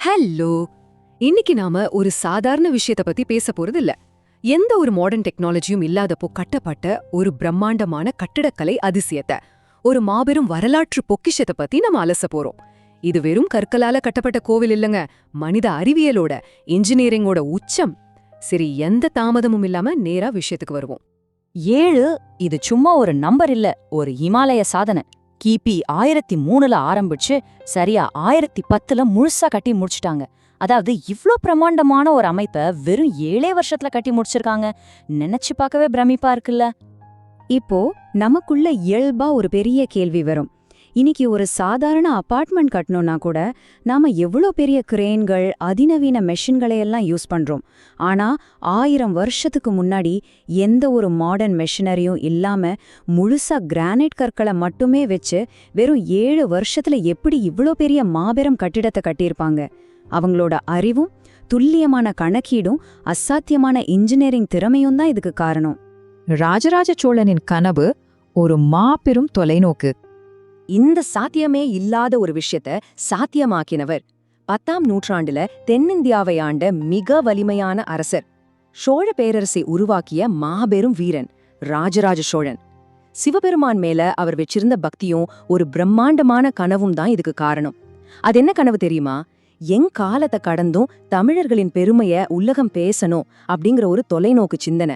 Hello. இன்னைக்கு நாம ஒரு சாதாரண விஷயத்த பத்தி பேச போறது இல்ல. எந்த ஒரு மாடர்ன் டெக்னாலஜியும் இல்லாதப்போ கட்டப்பட்ட ஒரு பிரம்மாண்டமான கட்டிடக்கலை அதிசயத்தை, ஒரு மாபெரும் வரலாற்று பொக்கிஷத்தை பத்தி நம்ம அலச போறோம். இது வெறும் கற்களால கட்டப்பட்ட கோவில் இல்லங்க, மனித அறிவியலோட, இன்ஜினியரிங்கோட உச்சம். சரி, எந்த தாமதமும் இல்லாம நேரா விஷயத்துக்கு வருவோம். 7 இது சும்மா ஒரு நம்பர் இல்ல, ஒரு இமாலய சாதனை. கிபி 1003ல ஆரம்பிச்சு சரியா 1010ல முழுசா கட்டி முடிச்சிட்டாங்க. அதாவது இவ்ளோ பிரம்மாண்டமான ஒரு அமைப்பை வெறும் 7 வருஷத்துல கட்டி முடிச்சிருக்காங்க. நினைச்சு பார்க்கவே பிரமிப்பா இருக்குல்ல. இப்போ நமக்குள்ள இயல்பா ஒரு பெரிய கேள்வி வரும். இன்னைக்கு ஒரு சாதாரண அபார்ட்மெண்ட் கட்டணும்னா கூட நாம எவ்வளோ பெரிய கிரேன்கள், அதிநவீன மெஷின்களை எல்லாம் யூஸ் பண்றோம். ஆனா 1000 வருஷத்துக்கு முன்னாடி எந்த ஒரு மாடர்ன் மெஷினரியும் இல்லாம முழுசா கிரானைட் கற்களை மட்டுமே வச்சு வெறும் 7 வருஷத்துல எப்படி இவ்ளோ பெரிய மாபெரும் கட்டிடத்தை கட்டியிருப்பாங்க? அவங்களோட அறிவும் துல்லியமான கணக்கீடும் அசாத்தியமான இன்ஜினியரிங் திறமையும் தான் இதுக்கு காரணம். ராஜராஜ சோழனின் கனவு ஒரு மாபெரும் தொலைநோக்கு. இந்த சாத்தியமே இல்லாத ஒரு விஷயத்த சாத்தியமாக்கினவர் 10ஆம் நூற்றாண்டுல தென்னிந்தியாவை ஆண்ட மிக வலிமையான அரசர், சோழ பேரரசை உருவாக்கிய மாபெரும் வீரன் ராஜராஜ சோழன். சிவபெருமான் மேல அவர் வச்சிருந்த பக்தியும் ஒரு பிரம்மாண்டமான கனவும் தான் இதுக்கு காரணம். அது என்ன கனவு தெரியுமா? காலத்தை கடந்தும் தமிழர்களின் பெருமைய உலகம் பேசணும் அப்படிங்கிற ஒரு தொலைநோக்கு சிந்தனை.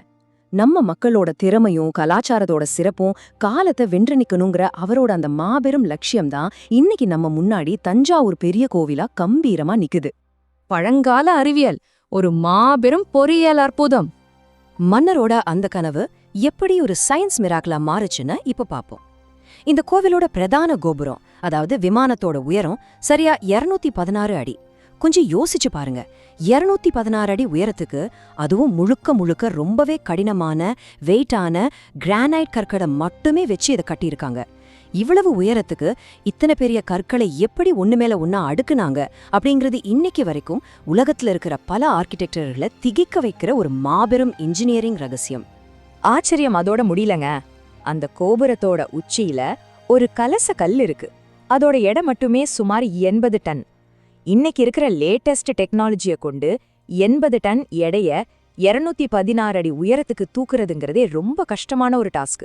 நம்ம மக்களோட திறமையும் கலாச்சாரத்தோட சிறப்பும் காலத்தை வென்று நிக்கணுங்கிற அவரோட அந்த மாபெரும் லட்சியம்தான் இன்னைக்கு நம்ம முன்னாடி தஞ்சாவூர் பெரிய கோவிலா கம்பீரமா நிக்குது. பழங்கால அறிவியல் ஒரு மாபெரும் பொறியியல் அற்புதம். மன்னரோட அந்த கனவு எப்படி ஒரு சயின்ஸ் மிராக்கிளா மாறுச்சுன்னு இப்ப பாப்போம். இந்த கோவிலோட பிரதான கோபுரம், அதாவது விமானத்தோட உயரம் சரியா 216 அடி. கொஞ்சம் யோசிச்சு பாருங்க, 216 அடி உயரத்துக்கு, அதுவும் முழுக்க முழுக்க ரொம்பவே கடினமான வெயிட்டான கிரானைட் கற்களை மட்டுமே வச்சு இதை கட்டியிருக்காங்க. இவ்வளவு உயரத்துக்கு இத்தனை பெரிய கற்களை எப்படி ஒண்ணு மேல ஒன்னா அடுக்குனாங்க அப்படிங்கிறது இன்னைக்கு வரைக்கும் உலகத்துல இருக்கிற பல ஆர்கிடெக்டர்களை திகைக்க வைக்கிற ஒரு மாபெரும் இன்ஜினியரிங் ரகசியம். ஆச்சரியம் அதோட முடியலங்க. அந்த கோபுரத்தோட உச்சியில ஒரு கலச கல் இருக்கு. அதோட எடை மட்டுமே சுமார் 80 டன். இன்னைக்கு இருக்கிற லேட்டஸ்ட் டெக்னாலஜியை கொண்டு 80 டன் எடைய 216 அடி உயரத்துக்கு தூக்குறதுங்கிறதே ரொம்ப கஷ்டமான ஒரு டாஸ்க்.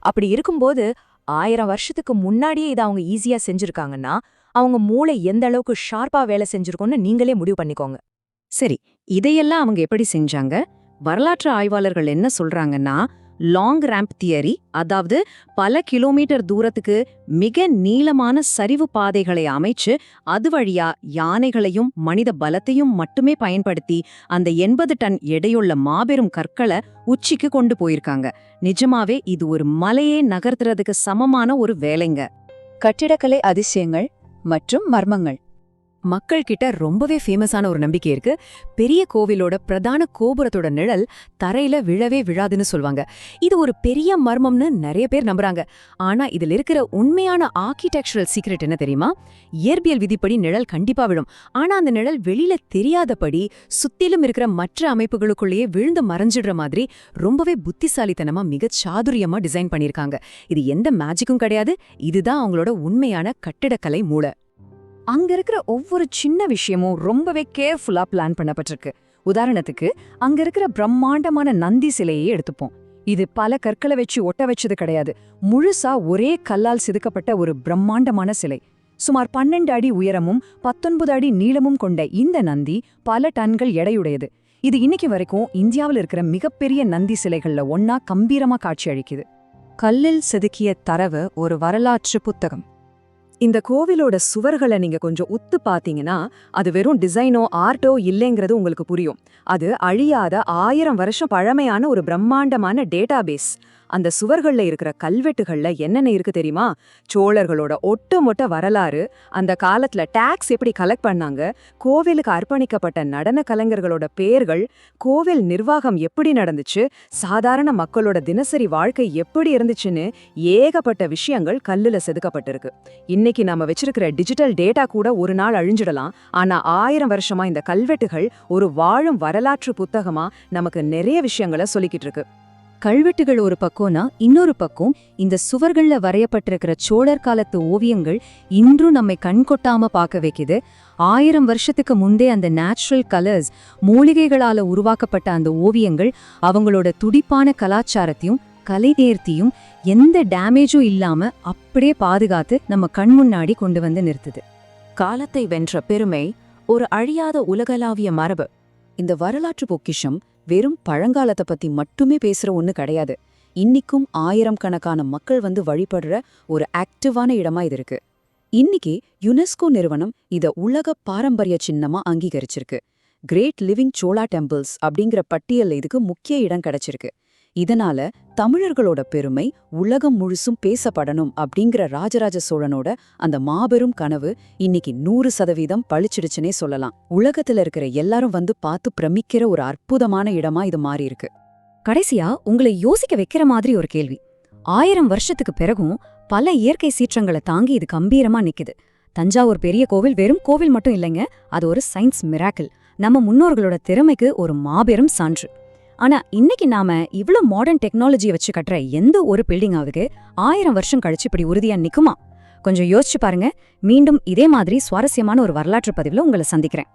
அப்படி இருக்கும்போது 1000 வருஷத்துக்கு முன்னாடியே இதை அவங்க ஈஸியா செஞ்சிருக்காங்கன்னா அவங்க மூளை எந்த அளவுக்கு ஷார்ப்பா வேலை செஞ்சிருக்கோன்னு நீங்களே முடிவு பண்ணிக்கோங்க. சரி, இதையெல்லாம் அவங்க எப்படி செஞ்சாங்க? வரலாற்று ஆய்வாளர்கள் என்ன சொல்றாங்கன்னா, லாங் ரேம்ப் தியரி, அதாவது பல கிலோமீட்டர் தூரத்துக்கு மிக நீளமான சரிவு பாதைகளை அமைச்சு அது வழியா யானைகளையும் மனித பலத்தையும் மட்டுமே பயன்படுத்தி அந்த 80 டன் எடையுள்ள மாபெரும் கற்களை உச்சிக்கு கொண்டு போயிருக்காங்க. நிஜமாவே இது ஒரு மலையே நகர்த்துறதுக்கு சமமான ஒரு வேலைங்க. கட்டிடக்கலை அதிசயங்கள் மற்றும் மர்மங்கள். மக்கள் கிட்ட ரொம்பவே ஃபேமஸான ஒரு நம்பிக்கை இருக்கு. பெரிய கோவிலோட பிரதான கோபுரத்தோட நிழல் தரையில விழவே விழாதுன்னு சொல்வாங்க. இது ஒரு பெரிய மர்மம்னு நிறைய பேர் நம்புறாங்க. ஆனா இதுல இருக்கிற உண்மையான ஆர்கிடெக்சரல் சீக்ரெட் என்ன தெரியுமா? இயற்பியல் விதிப்படி நிழல் கண்டிப்பா விழும். ஆனா அந்த நிழல் வெளியில தெரியாதபடி சுத்திலும் இருக்கிற மற்ற அமைப்புகளுக்குள்ளேயே விழுந்து மறைஞ்சிடுற மாதிரி ரொம்பவே புத்திசாலித்தனமா மிக சாதுரியமா டிசைன் பண்ணிருக்காங்க. இது எந்த மேஜிக்கும் கிடையாது. இதுதான் அவங்களோட உண்மையான கட்டிடக்கலை மூளை. அங்க இருக்கிற ஒவ்வொரு சின்ன விஷயமும் ரொம்பவே கேர்ஃபுல்லா பிளான் பண்ணப்பட்டிருக்கு. உதாரணத்துக்கு, அங்க இருக்கிற பிரம்மாண்டமான நந்தி சிலையை எடுத்துப்போம். இது பல கற்களை வச்சு ஒட்ட வச்சது கிடையாது. முழுசா ஒரே கல்லால் செதுக்கப்பட்ட ஒரு பிரம்மாண்டமான சிலை. சுமார் 12 அடி உயரமும் 19 அடி நீளமும் கொண்ட இந்த நந்தி பல டன்கள் எடையுடையது. இது இன்னைக்கு வரைக்கும் இந்தியாவில் இருக்கிற மிகப்பெரிய நந்தி சிலைகள்ல ஒன்னா கம்பீரமா காட்சி அளிக்குது. கல்லில் செதுக்கிய தரவு ஒரு வரலாற்று புத்தகம். இந்த கோவிலோட சுவர்களை நீங்க கொஞ்சம் உத்து பாத்தீங்கன்னா அது வெறும் டிசைனோ ஆர்ட்டோ இல்லைங்கிறது உங்களுக்கு புரியும். அது அழியாத 1000 வருஷம் பழமையான ஒரு பிரம்மாண்டமான டேட்டாபேஸ். அந்த சுவர்கள்ல இருக்கிற கல்வெட்டுகள்ல என்னென்ன இருக்கு தெரியுமா? சோழர்களோட ஒட்டுமொத்த வரலாறு, அந்த காலத்துல டாக்ஸ் எப்படி கலெக்ட் பண்ணாங்க, கோவிலுக்கு அர்ப்பணிக்கப்பட்ட நடன கலைஞர்களோட பேர்கள், கோவில் நிர்வாகம் எப்படி நடந்துச்சு, சாதாரண மக்களோட தினசரி வாழ்க்கை எப்படி இருந்துச்சுன்னு ஏகப்பட்ட விஷயங்கள் கல்லுல செதுக்கப்பட்டிருக்கு. இன்னைக்கு நாம வச்சிருக்கிற டிஜிட்டல் டேட்டா கூட ஒரு நாள் அழிஞ்சிடலாம். ஆனா 1000 வருஷமா இந்த கல்வெட்டுகள் ஒரு வாழும் வரலாற்று புத்தகமா நமக்கு நிறைய விஷயங்களை சொல்லிக்கிட்டு இருக்கு. கல்வெட்டுகள் ஒரு பக்கம்னா இன்னொரு பக்கம் இந்த சுவர்கள்ல வரையப்பட்டிருக்கிற சோழர் காலத்து ஓவியங்கள் இன்றும் நம்மை கண்கொட்டாம பார்க்க வைக்குது. 1000 வருஷத்துக்கு முந்தே அந்த நேச்சுரல் கலர்ஸ், மூலிகைகளால உருவாக்கப்பட்ட அந்த ஓவியங்கள் அவங்களோட துடிப்பான கலாச்சாரத்தையும் கலைநேர்த்தியும் எந்த டேமேஜும் இல்லாம அப்படியே பாதுகாத்து நம்ம கண் முன்னாடி கொண்டு வந்து நிறுத்துது. காலத்தை வென்ற பெருமை, ஒரு அழியாத உலகளாவிய மரபு. இந்த வரலாற்று பொக்கிஷம் வெறும் பழங்காலத்தை பத்தி மட்டுமே பேசுற ஒண்ணு கிடையாது. இன்னிக்கும் 1000 கணக்கான மக்கள் வந்து வழிபடுற ஒரு ஆக்டிவான இடமா இது இருக்கு. இன்னைக்கு யுனெஸ்கோ நிறுவனம் இத உலக பாரம்பரிய சின்னமா அங்கீகரிச்சிருக்கு. கிரேட் லிவிங் சோழா டெம்பிள்ஸ் அப்படிங்கிற பட்டியல்ல இதுக்கு முக்கிய இடம் கிடைச்சிருக்கு. இதனால தமிழர்களோட பெருமை உலகம் முழுசும் பேசப்படணும் அப்படிங்கிற ராஜராஜ சோழனோட அந்த மாபெரும் கனவு இன்னைக்கு 100% பளிச்சிடுச்சுனே சொல்லலாம். உலகத்துல இருக்கிற எல்லாரும் வந்து பார்த்து பிரமிக்கிற ஒரு அற்புதமான இடமா இது மாறி இருக்கு. கடைசியா உங்களை யோசிக்க வைக்கிற மாதிரி ஒரு கேள்வி. 1000 வருஷத்துக்கு பிறகும் பல இயற்கை சீற்றங்களை தாங்கி இது கம்பீரமா நிக்குது. தஞ்சாவூர் பெரிய கோவில் வெறும் கோவில் மட்டும் இல்லைங்க, அது ஒரு சயின்ஸ் மிராக்கிள். நம்ம முன்னோர்களோட திறமைக்கு ஒரு மாபெரும் சான்று. ஆனா இன்னைக்கு நாம இவ்ளோ மாடர்ன் டெக்னாலஜியை வச்சு கட்டுற எந்த ஒரு பில்டிங்காவது 1000 வருஷம் கழிச்சு இப்படி உறுதியா நிக்குமா? கொஞ்சம் யோசிச்சு பாருங்க. மீண்டும் இதே மாதிரி சுவாரஸ்யமான ஒரு வரலாற்று பதிவுல உங்களை சந்திக்கிறேன்.